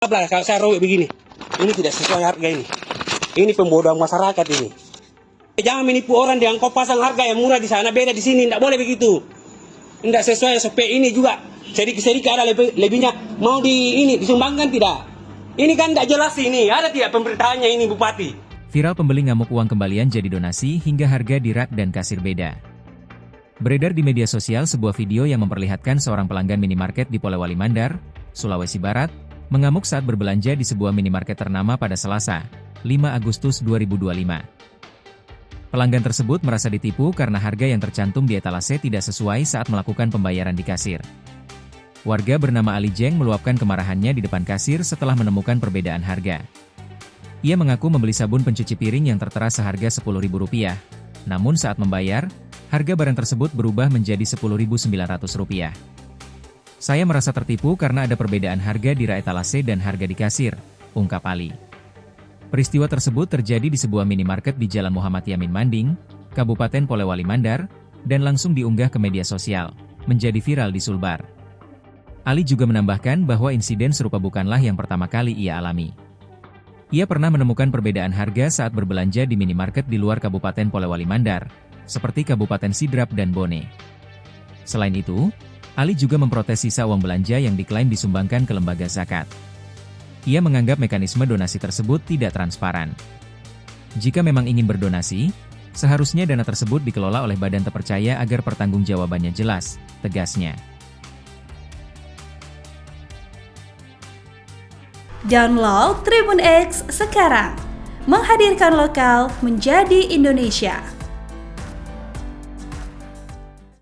Kalau saya robek begini, ini tidak sesuai harga ini. Ini pembodohan masyarakat ini. Jangan menipu orang dengan kau pasang harga yang murah di sana beda di sini, tidak boleh begitu. Tidak sesuai SOP ini juga. Sedikit-sedikit ada lebihnya mau disumbangkan tidak? Ini kan tidak jelas ini. Ada tidak pemberitahannya ini Bupati? Viral pembeli ngamuk uang kembalian jadi donasi hingga harga di rak dan kasir beda. Beredar di media sosial sebuah video yang memperlihatkan seorang pelanggan minimarket di Polewali Mandar, Sulawesi Barat, mengamuk saat berbelanja di sebuah minimarket ternama pada Selasa, 5 Agustus 2025. Pelanggan tersebut merasa ditipu karena harga yang tercantum di etalase tidak sesuai saat melakukan pembayaran di kasir. Warga bernama Ali Jeng meluapkan kemarahannya di depan kasir setelah menemukan perbedaan harga. Ia mengaku membeli sabun pencuci piring yang tertera seharga Rp10.000, namun saat membayar, harga barang tersebut berubah menjadi Rp10.900. Saya merasa tertipu karena ada perbedaan harga di rak etalase dan harga di kasir, ungkap Ali. Peristiwa tersebut terjadi di sebuah minimarket di Jalan Muhammad Yamin Manding, Kabupaten Polewali Mandar, dan langsung diunggah ke media sosial, menjadi viral di Sulbar. Ali juga menambahkan bahwa insiden serupa bukanlah yang pertama kali ia alami. Ia pernah menemukan perbedaan harga saat berbelanja di minimarket di luar Kabupaten Polewali Mandar, seperti Kabupaten Sidrap dan Bone. Selain itu, Ali juga memprotes sisa uang belanja yang diklaim disumbangkan ke lembaga zakat. Ia menganggap mekanisme donasi tersebut tidak transparan. Jika memang ingin berdonasi, seharusnya dana tersebut dikelola oleh badan terpercaya agar pertanggungjawabannya jelas, tegasnya. Download Tribun X sekarang, menghadirkan lokal menjadi Indonesia.